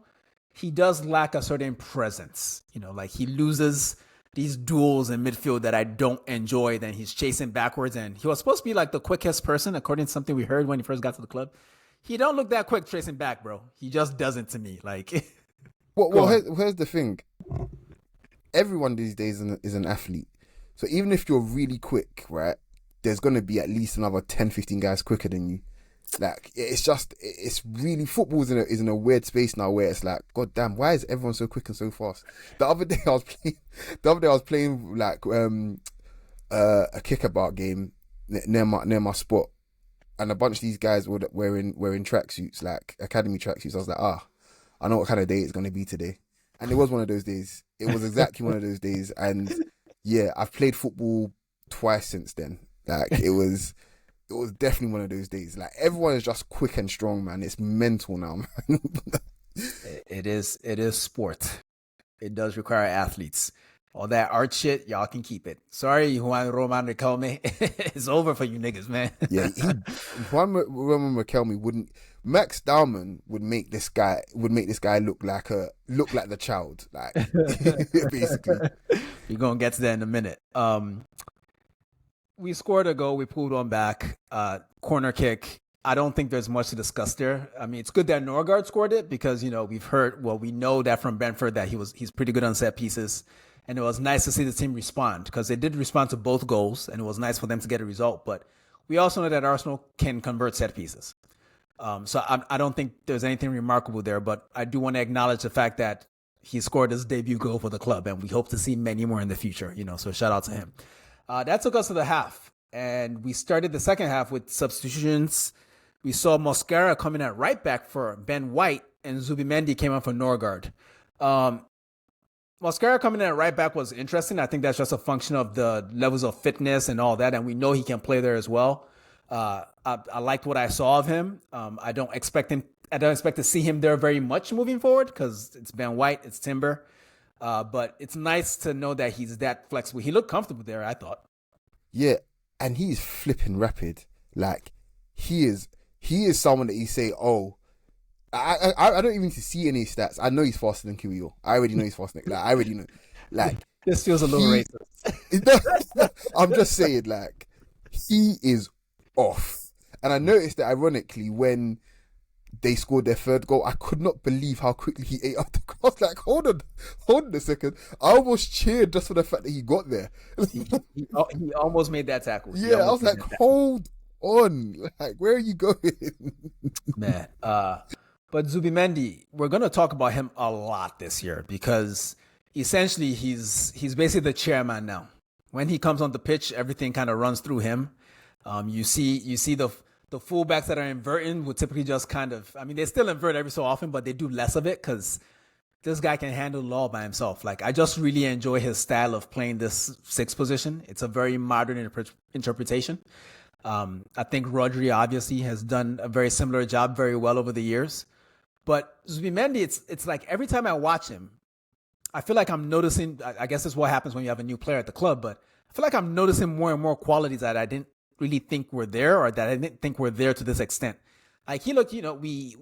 he does lack a certain presence. Like he loses these duels in midfield that I don't enjoy. Then he's chasing backwards, and he was supposed to be like the quickest person, according to something we heard when he first got to the club. He don't look that quick tracing back, bro. He just doesn't to me. Like, well, here's the thing. Everyone these days is an athlete. So even if you're really quick, right, there's going to be at least another 10, 15 guys quicker than you. Like, it's really, football is in a weird space now where it's like, God damn, why is everyone so quick and so fast? The other day I was playing like a kickabout game near my spot, and a bunch of these guys were wearing tracksuits, like academy tracksuits. I was like, I know what kind of day it's going to be today. And it was one of those days. It was exactly one of those days. And yeah, I've played football twice since then. Like, it was definitely one of those days. Like, everyone is just quick and strong, man. It's mental now, man. It is sport. It does require athletes. All that art shit, y'all can keep it. Sorry, Juan Roman Riquelme. It's over for you niggas, man. Yeah, Juan Roman Riquelme wouldn't. Max Dowman would make this guy look like the child, like basically. You're gonna get to that in a minute. We scored a goal. We pulled one back. Corner kick. I don't think there's much to discuss there. I mean, it's good that Norgard scored it because we know that from Brentford that he's pretty good on set pieces. And it was nice to see the team respond because they did respond to both goals, and it was nice for them to get a result. But we also know that Arsenal can convert set pieces. So I don't think there's anything remarkable there, but I do want to acknowledge the fact that he scored his debut goal for the club, and we hope to see many more in the future, so shout out to him. That took us to the half, and we started the second half with substitutions. We saw Mosquera coming at right back for Ben White, and Zubimendi came on for Norgard. Mosquera coming in at right back was interesting. I think that's just a function of the levels of fitness and all that, and we know he can play there as well. I liked what I saw of him. I don't expect to see him there very much moving forward because it's Ben White, it's Timber. But it's nice to know that he's that flexible. He looked comfortable there, I thought. Yeah, and he's flipping rapid. Like, he is someone that you say, oh, I don't even need to see any stats. I know he's faster than Kiwior. I already know he's faster than, I already know. Like, this feels a little racist. I'm just saying, like, he is off. And I noticed that ironically when they scored their third goal. I could not believe how quickly he ate up the cross. Like, hold on a second. I almost cheered just for the fact that he got there. He almost made that tackle. He Yeah, I almost was made like, that tackle. hold on. Like, where are you going? Man. But Zubimendi, we're gonna talk about him a lot this year because essentially he's basically the chairman now. When he comes on the pitch, everything kind of runs through him. You see the fullbacks that are inverting would typically just kind of, I mean, they still invert every so often, but they do less of it because this guy can handle it all by himself. Like, I just really enjoy his style of playing this sixth position. It's a very modern interpretation. I think Rodri obviously has done a very similar job very well over the years. But Zubimendi, it's like every time I watch him, I feel like I'm noticing. I guess that's what happens when you have a new player at the club. But I feel like I'm noticing more and more qualities that I didn't really think were there, or that I didn't think were there to this extent. Like, he looked, we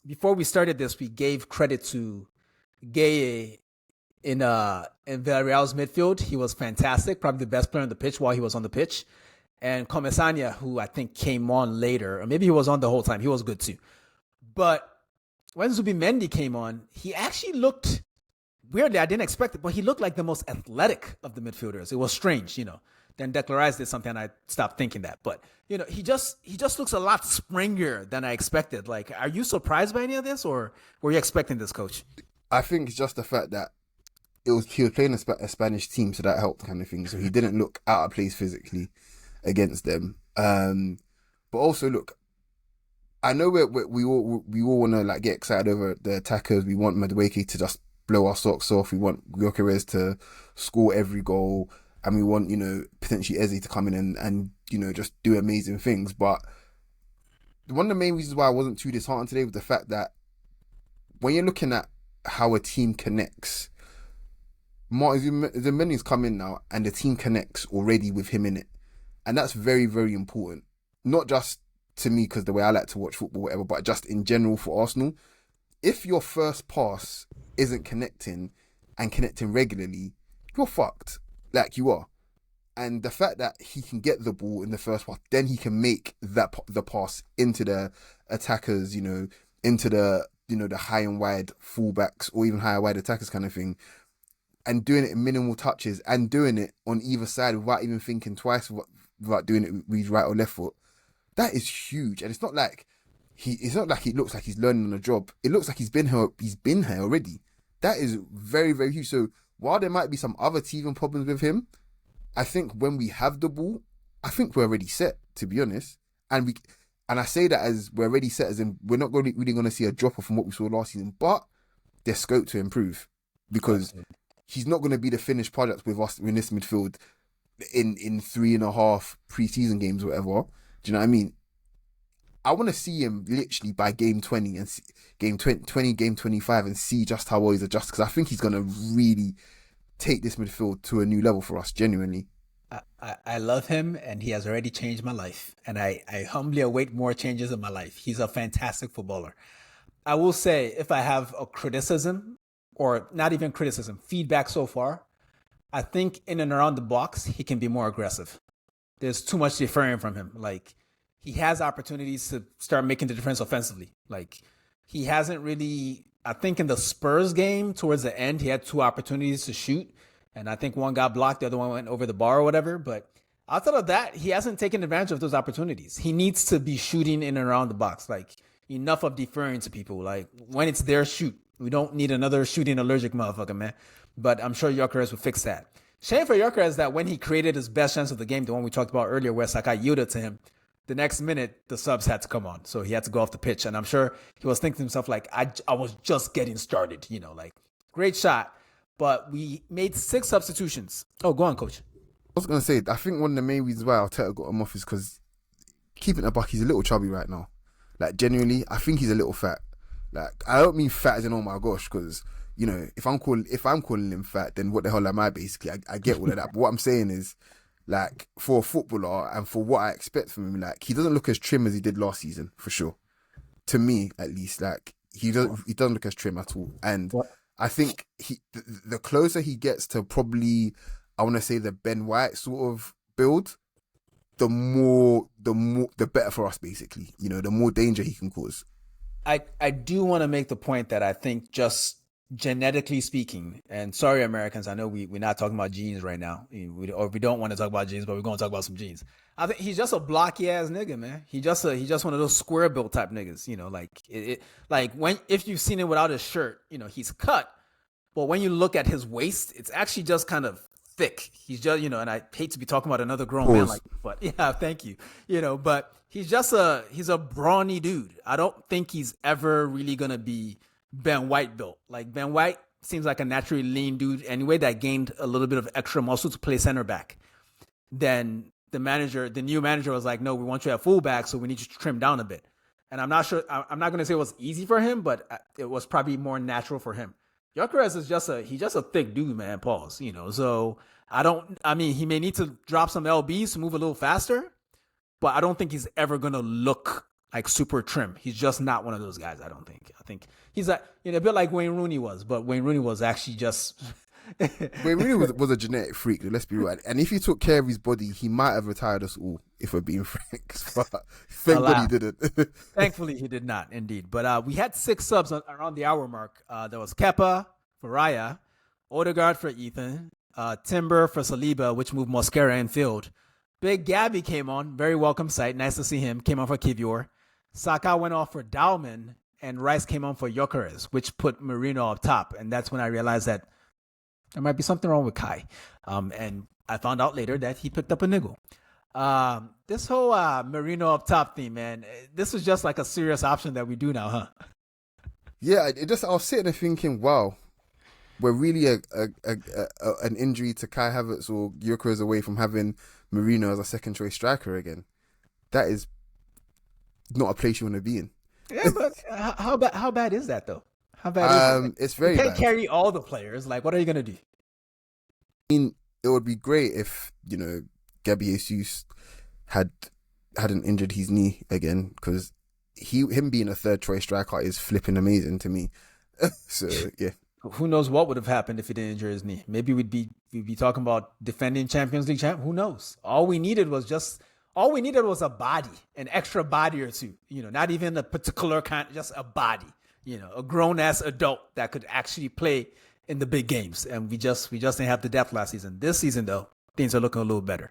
before we started this, we gave credit to Gay in Villarreal's midfield. He was fantastic, probably the best player on the pitch while he was on the pitch. And Comesania, who I think came on later, or maybe he was on the whole time, he was good too. But when Zubimendi came on, he actually looked weirdly, I didn't expect it, but he looked like the most athletic of the midfielders. It was strange. Then Declan Rice did something, and I stopped thinking that. But he just looks a lot springier than I expected. Like, are you surprised by any of this, or were you expecting this, coach? I think it's just the fact that he was playing a Spanish team, so that helped, kind of thing. So he didn't look out of place physically against them. But also, look, I know we all want to like get excited over the attackers. We want Madueke to just blow our socks off. We want Gyokeres to score every goal, and we want potentially Eze to come in and just do amazing things. But one of the main reasons why I wasn't too disheartened today was the fact that when you're looking at how a team connects, Martin Zubimendi's come in now, and the team connects already with him in it, and that's very, very important. Not just to me because the way I like to watch football, whatever, but just in general for Arsenal. If your first pass isn't connecting and connecting regularly, you're fucked. Like, you are. And the fact that he can get the ball in the first pass, then he can make the pass into the attackers, into the the high and wide fullbacks or even high and wide attackers kind of thing, and doing it in minimal touches and doing it on either side without even thinking twice about doing it with his right or left foot. That is huge. And it's not like he looks like he's learning on the job. It looks like he's been here already. That is very, very huge. So while there might be some other teething problems with him, I think when we have the ball, I think we're already set, to be honest. And I say that as we're already set, as in we're not really going to see a drop off from what we saw last season, but there's scope to improve because he's not going to be the finished product with us in this midfield in 3.5 pre-season games or whatever. Do you know what I mean? I want to see him literally by game 20 and game 20, game 25 and see just how well he's adjusted, because I think he's going to really take this midfield to a new level for us, genuinely. I love him, and he has already changed my life, and I humbly await more changes in my life. He's a fantastic footballer. I will say, if I have a criticism, or not even criticism, feedback so far, I think in and around the box, he can be more aggressive. There's too much deferring from him. Like, he has opportunities to start making the difference offensively. Like, he hasn't really, I think in the Spurs game towards the end, he had 2 opportunities to shoot. And I think one got blocked, the other one went over the bar or whatever. But outside of that, he hasn't taken advantage of those opportunities. He needs to be shooting in and around the box. Like, enough of deferring to people. Like, when it's their shoot. We don't need another shooting allergic motherfucker, man. But I'm sure Gyokeres will fix that. Shame for Gyokeres that when he created his best chance of the game, the one we talked about earlier where Sakai yielded to him, the next minute, the subs had to come on. So he had to go off the pitch. And I'm sure he was thinking to himself, like, I was just getting started, like, great shot. But we made 6 substitutions. Oh, go on, coach. I was going to say, I think one of the main reasons why Arteta got him off is because, keeping it a buck, he's a little chubby right now. Like, genuinely, I think he's a little fat. Like, I don't mean fat as in, oh my gosh, because, if I'm calling him fat, then what the hell am I, basically? I get all of that. But what I'm saying is, like, for a footballer and for what I expect from him, like, he doesn't look as trim as he did last season, for sure. To me, at least, like, he doesn't look as trim at all. And what? I think the closer he gets to probably, I want to say, the Ben White sort of build, the better for us, basically. The more danger he can cause. I do want to make the point that I think just genetically speaking, and sorry Americans, I know we're not talking about genes right now, or we don't want to talk about genes, but we're going to talk about some genes. I think he's just a blocky ass nigga, man. He just one of those square built type niggas, like like when if you've seen him without his shirt, he's cut, but when you look at his waist, it's actually just kind of thick. He's just, and I hate to be talking about another grown man Pause. like, but yeah, thank you. But he's a brawny dude. I don't think he's ever really gonna be Ben White built. Like Ben White seems like a naturally lean dude anyway that gained a little bit of extra muscle to play center back. Then the new manager was like, no, we want you at fullback, so we need you to trim down a bit. And I'm not sure. I'm not going to say it was easy for him, but it was probably more natural for him. Gyokeres is he's just a thick dude, man. Pause. So I mean, he may need to drop some lbs to move a little faster, but I don't think he's ever gonna look like super trim. He's just not one of those guys. I don't think. I think he's a bit like Wayne Rooney was, but Wayne Rooney was actually just. Wayne Rooney was a genetic freak, let's be real. And if he took care of his body, he might have retired us all, if we're being frank. But thank God he didn't. Thankfully, he did not, indeed. But we had 6 subs around the hour mark. There was Kepa for Raya, Odegaard for Ethan, Timber for Saliba, which moved Mosquera in field. Big Gabby came on. Very welcome sight. Nice to see him. Came on for Kivior. Saka went off for Dowman, and Rice came on for Gyokeres, which put Marino up top. And that's when I realized that there might be something wrong with Kai. And I found out later that he picked up a niggle. This whole Marino up top thing, man, this is just like a serious option that we do now, huh? Yeah, I was sitting there thinking, wow, we're really an injury to Kai Havertz or Gyokeres away from having Marino as a second choice striker again. That is not a place you want to be in. Yeah, but how bad is that though? How bad is it? It's very you can't bad. carry all the players. Like, what are you gonna do? I mean, it would be great if, Gabi Jesus hadn't injured his knee again, because him being a third choice striker is flipping amazing to me. So yeah. Who knows what would have happened if he didn't injure his knee? Maybe we'd be talking about defending Champions League champ. Who knows? All we needed was a body, an extra body or two. Not even a particular kind, just a body. A grown ass adult that could actually play in the big games. And we just didn't have the depth last season. This season though, things are looking a little better.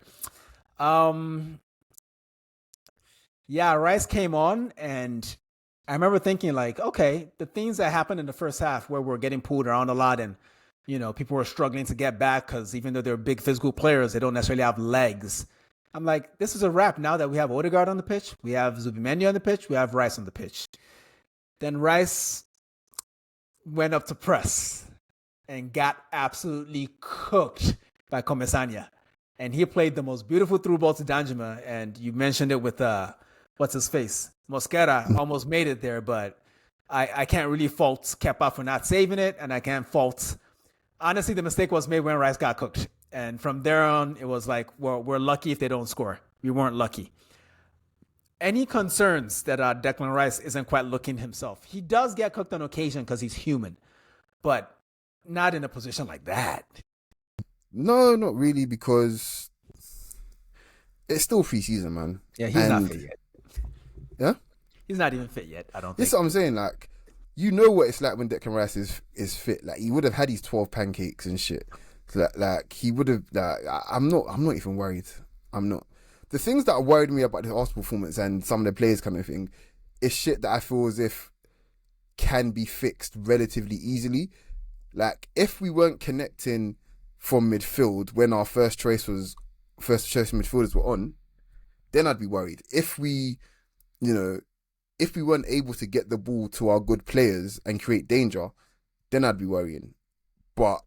Yeah, Rice came on, and I remember thinking like, okay, the things that happened in the first half where we're getting pulled around a lot and, people were struggling to get back because even though they're big physical players, they don't necessarily have legs. I'm like, this is a wrap now that we have Odegaard on the pitch, we have Zubimendi on the pitch, we have Rice on the pitch. Then Rice went up to press and got absolutely cooked by Komesanya. And he played the most beautiful through ball to Danjuma. And you mentioned it with what's his face? Mosquera almost made it there, but I can't really fault Kepa for not saving it, and I can't fault. Honestly, the mistake was made when Rice got cooked, and from there on, it was like we're lucky if they don't score. We weren't lucky. Any concerns that Declan Rice isn't quite looking himself? He does get cooked on occasion because he's human, but not in a position like that. No, not really, because it's still pre-season, man. Yeah, he's not fit yet. Yeah? He's not even fit yet, I don't think. This is what I'm saying, like, what it's like when Declan Rice is fit. Like, he would have had his 12 pancakes and shit. Like he would have, I'm not even worried. I'm not. The things that worried me about the Arsenal performance and some of the players kind of thing is shit that I feel as if can be fixed relatively easily. Like, if we weren't connecting from midfield when our first choice midfielders were on, then I'd be worried. If we weren't able to get the ball to our good players and create danger, then I'd be worrying. But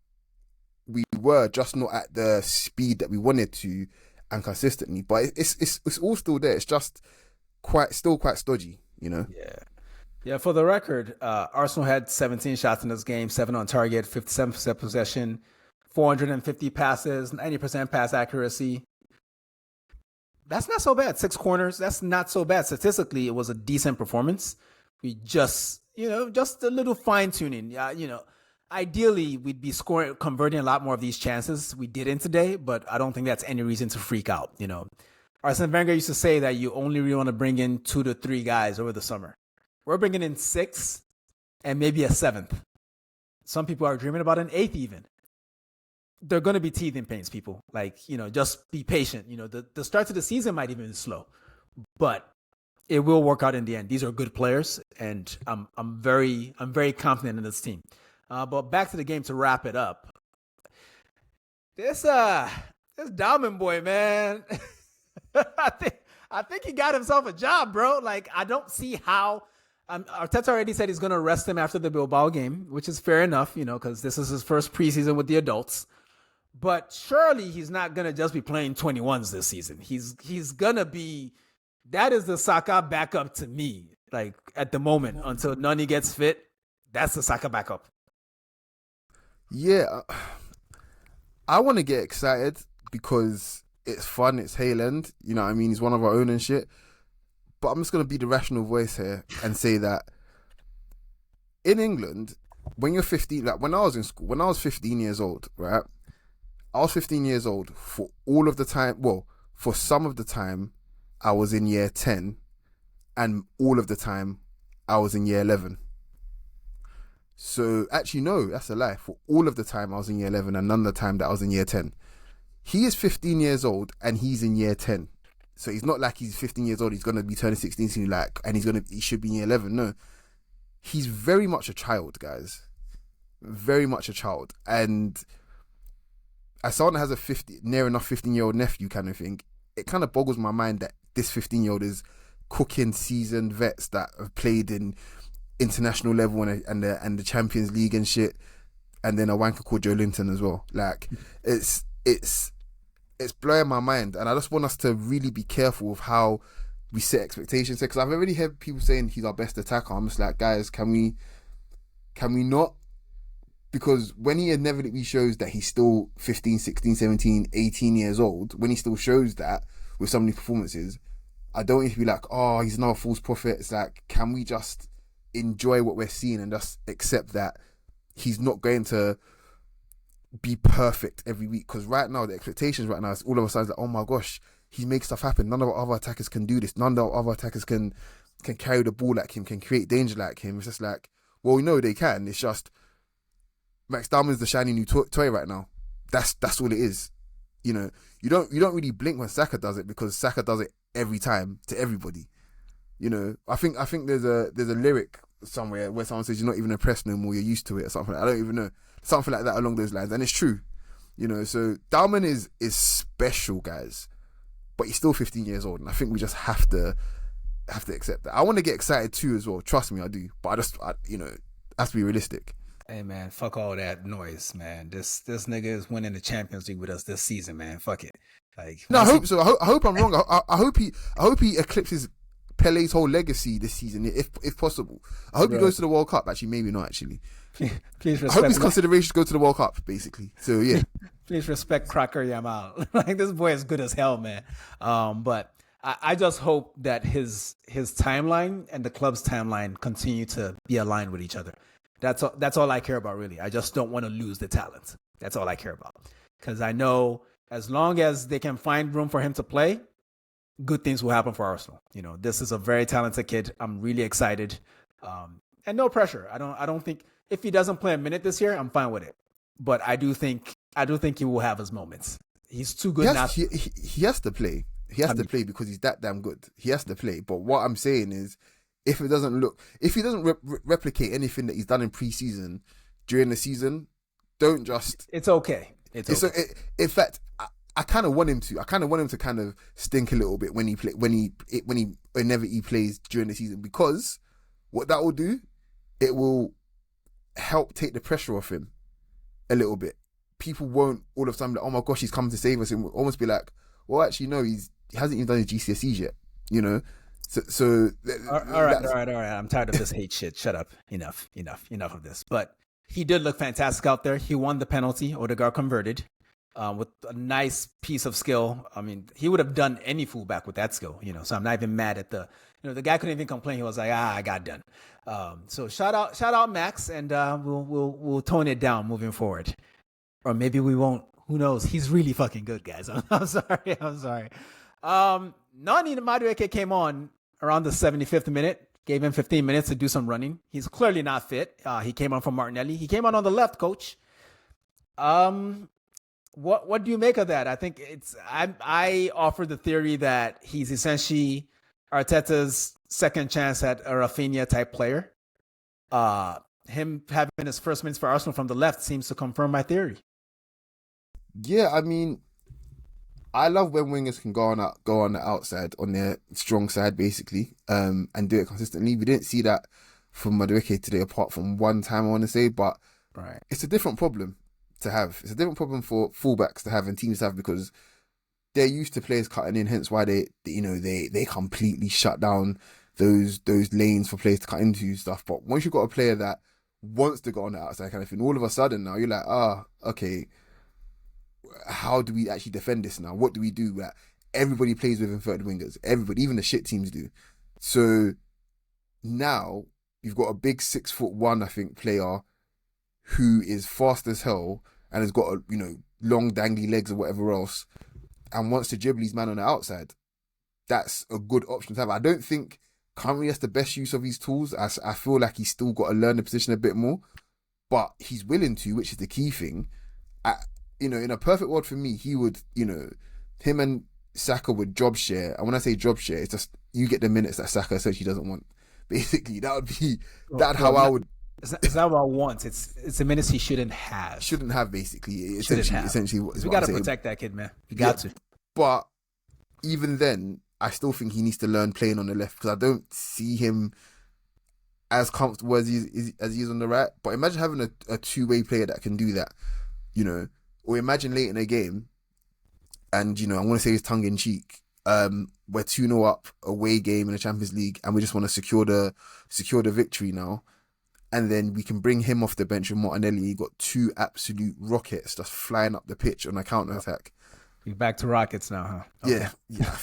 we were just not at the speed that we wanted to and consistently. But it's all still there. It's just quite stodgy, Yeah. Yeah, for the record, Arsenal had 17 shots in this game, 7 on target, 57% possession, 450 passes, 90% pass accuracy. That's not so bad. 6 corners, that's not so bad. Statistically, it was a decent performance. We just a little fine tuning. Ideally, we'd be converting a lot more of these chances. We didn't today, but I don't think that's any reason to freak out. Arsene Wenger used to say that you only really want to bring in 2 to 3 guys over the summer. We're bringing in 6 and maybe a 7th. Some people are dreaming about an 8th even. They're going to be teething pains, people. Like, just be patient. The start to the season might even be slow, but it will work out in the end. These are good players, and I'm very confident in this team. But back to the game to wrap it up. This Dowman boy, man. I think he got himself a job, bro. Like, I don't see how. Arteta already said he's going to rest him after the Bilbao game, which is fair enough, because this is his first preseason with the adults. But surely he's not going to just be playing 21s this season. He's going to be, that is the Saka backup to me. Like, at the moment, until Nani gets fit, that's the Saka backup. Yeah. I want to get excited because it's fun, it's Hayland, you know what I mean? He's one of our own and shit. But I'm just going to be the rational voice here and say that in England, when you're 15, like when I was in school, when I was 15 years old, right? I was 15 years old for all of the time. Well, for some of the time, I was in year 10, and all of the time, I was in year 11. So actually, no, that's a lie. For all of the time, I was in year 11, and none of the time that I was in year 10. He is 15 years old, and he's in year 10. So he's not like he's 15 years old. He's going to be turning 16 soon, like, and he should be in year 11. No, he's very much a child, guys. Very much a child. And as someone that has a near enough 15-year-old nephew kind of thing, it kind of boggles my mind that this 15-year-old is cooking seasoned vets that have played in international level and the Champions League and shit, and then a wanker called Joe Linton as well. Like, it's blowing my mind, and I just want us to really be careful of how we set expectations. Because I've already heard people saying he's our best attacker. I'm just like, guys, can we not? Because when he inevitably shows that he's still 15, 16, 17, 18 years old, when he still shows that with some of these performances, I don't need to be like, oh, he's another false prophet. It's like, can we just enjoy what we're seeing and just accept that he's not going to be perfect every week? Because right now, the expectations right now is all of a sudden like, oh my gosh, he makes stuff happen. None of our other attackers can do this. None of our other attackers can carry the ball like him, can create danger like him. It's just like, well, we know they can. It's just Max Dowman's the shiny new toy right now. That's all it is. You know, you don't really blink when Saka does it, because Saka does it every time to everybody. You know, I think there's a lyric somewhere where someone says you're not even impressed no more, you're used to it, or something. I don't even know, something like that along those lines, and it's true. You know, so Dowman is special, guys, but he's still 15 years old, and I think we just have to accept that. I want to get excited too as well. Trust me, I do, but I have to be realistic. Hey man, fuck all that noise, man. This nigga is winning the Champions League with us this season, man. Fuck it. Like, no, I hope so. I hope I'm wrong. I hope he eclipses Pele's whole legacy this season, if possible. I hope he goes to the World Cup. Actually, maybe not. Actually, please respect. I hope his considerations go to the World Cup, basically. So yeah, please respect Crocker Yamal. Like, this boy is good as hell, man. But I just hope that his timeline and the club's timeline continue to be aligned with each other. That's all I care about, really. I just don't want to lose the talent. That's all I care about. Because I know as long as they can find room for him to play, good things will happen for Arsenal. You know, this is a very talented kid. I'm really excited. And no pressure. I don't think if he doesn't play a minute this year, I'm fine with it. But I do think he will have his moments. He's too good now. He has to play. He has to play because he's that damn good. He has to play. But what I'm saying is, if he doesn't replicate anything that he's done in pre-season during the season, don't just. It's okay. In fact, I kind of want him to. I kind of want him to kind of stink a little bit whenever he plays during the season, because what that will do, it will help take the pressure off him a little bit. People won't all of a sudden be like, oh my gosh, he's coming to save us. It will almost be like, well, actually, no, he hasn't even done his GCSEs yet. You know. So all right. I'm tired of this hate shit. Shut up. Enough of this. But he did look fantastic out there. He won the penalty. Odegaard converted with a nice piece of skill. I mean, he would have done any fullback with that skill. You know, so I'm not even mad at the guy couldn't even complain. He was like, I got done. So shout out Max, and we'll tone it down moving forward, or maybe we won't. Who knows? He's really fucking good, guys. I'm sorry. Nani Madueke came on around the 75th minute, gave him 15 minutes to do some running. He's clearly not fit. He came on from Martinelli. He came on the left, coach. What do you make of that? I think I offer the theory that he's essentially Arteta's second chance at a Rafinha type player. Him having his first minutes for Arsenal from the left seems to confirm my theory. Yeah, I mean, I love when wingers can go on the outside, on their strong side, basically, and do it consistently. We didn't see that from Madueke today, apart from one time, I want to say, but right. It's a different problem to have. It's a different problem for fullbacks to have and teams to have, because they're used to players cutting in, hence why they completely shut down those lanes for players to cut into stuff. But once you've got a player that wants to go on the outside kind of thing, all of a sudden now you're like, okay, how do we actually defend this now? What do we do? Everybody plays with inverted wingers. Everybody, even the shit teams do. So now you've got a big 6'1", I think, player who is fast as hell and has got long dangly legs or whatever else, and wants to dribble his man on the outside. That's a good option to have. I don't think currently that's the best use of his tools. I feel like he's still got to learn the position a bit more, but he's willing to, which is the key thing. In a perfect world for me, he would, him and Saka would job share. And when I say job share, it's just you get the minutes that Saka essentially doesn't want. Basically, that would be how I would. It's not what I want. It's the minutes he shouldn't have. Shouldn't have, basically. Essentially, we got to protect that kid, man. We got to. But even then, I still think he needs to learn playing on the left, because I don't see him as comfortable as he is on the right. But imagine having a two-way player that can do that, Or imagine late in a game, and I'm going to say this tongue in cheek, we're 2-0 up, away game in the Champions League, and we just want to secure the victory now. And then we can bring him off the bench with Martinelli. He got two absolute rockets just flying up the pitch on a counter attack. You're back to rockets now, huh? Okay. Yeah.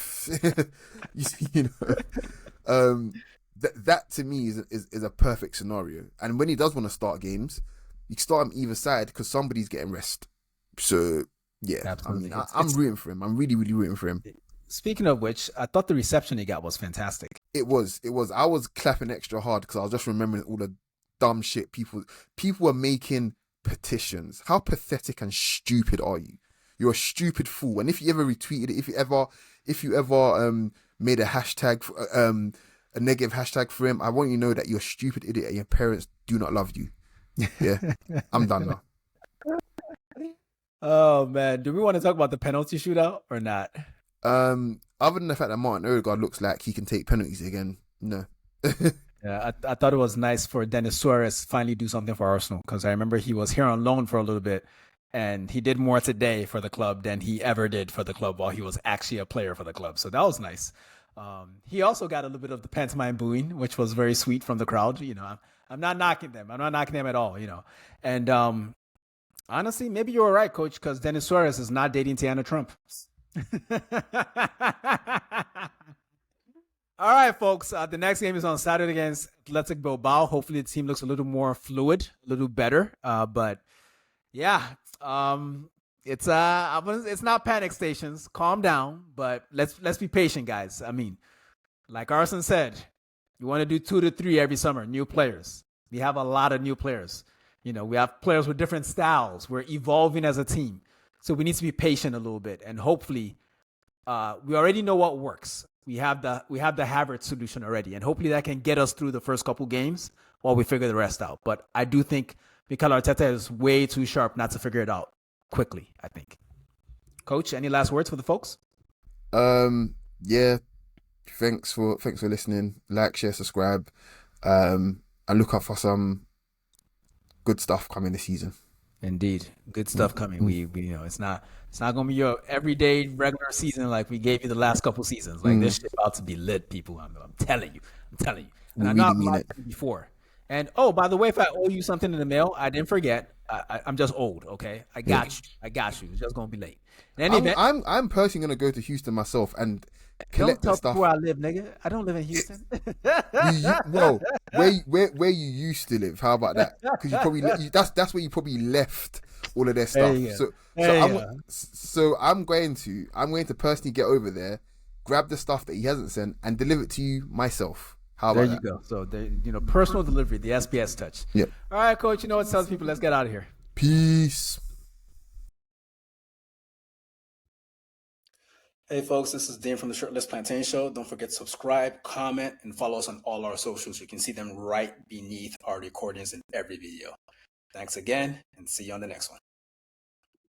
That to me is a perfect scenario. And when he does want to start games, you can start him either side, because somebody's getting rest. So yeah, absolutely. I'm rooting for him. I'm really, really rooting for him. Speaking of which, I thought the reception he got was fantastic. It was. I was clapping extra hard because I was just remembering all the dumb shit people were making petitions. How pathetic and stupid are you? You're a stupid fool. And if you ever retweeted it, if you ever made a hashtag, a negative hashtag for him, I want you to know that you're a stupid idiot and your parents do not love you. Yeah, I'm done now. Oh man, do we want to talk about the penalty shootout or not? Other than the fact that Martin Odegaard looks like he can take penalties again, no. Yeah, I thought it was nice for Denis Suarez finally do something for Arsenal, because I remember he was here on loan for a little bit, and he did more today for the club than he ever did for the club while he was actually a player for the club. So that was nice. He also got a little bit of the pantomime booing, which was very sweet from the crowd. I'm not knocking them. I'm not knocking them at all. And honestly, maybe you were right, Coach, because Denis Suarez is not dating Tiana Trump. All right, folks. The next game is on Saturday against Athletic Bilbao. Hopefully, the team looks a little more fluid, a little better. But yeah, it's not panic stations. Calm down, but let's be patient, guys. I mean, like Arsene said, you want to do 2 to 3 every summer. New players. We have a lot of new players. We have players with different styles. We're evolving as a team, so we need to be patient a little bit, and hopefully, we already know what works. We have the Havertz solution already, and hopefully that can get us through the first couple games while we figure the rest out. But I do think Mikel Arteta is way too sharp not to figure it out quickly, I think. Coach, any last words for the folks? Yeah. Thanks for listening. Like, share, subscribe, and look out for some good stuff coming this season. Indeed, good stuff coming. We it's not gonna be your everyday regular season like we gave you the last couple seasons. Like this shit about to be lit, people. I'm telling you. And I know I've lied to you before. And by the way, if I owe you something in the mail, I didn't forget. I'm just old, okay? I got you. It's just gonna be late. In any event, I'm personally gonna go to Houston myself and collect the stuff. Where I live, nigga. I don't live in Houston. Where you used to live? How about that? Because you probably that's where you probably left all of their stuff. So I'm going to personally get over there, grab the stuff that he hasn't sent, and deliver it to you myself. How There about you that? go. So, personal delivery, the SPS touch. Yep. All right, coach. You know what? Tells people, let's get out of here. Peace. Hey, folks, this is Dean from the Shirtless Plantain Show. Don't forget to subscribe, comment, and follow us on all our socials. You can see them right beneath our recordings in every video. Thanks again, and see you on the next one.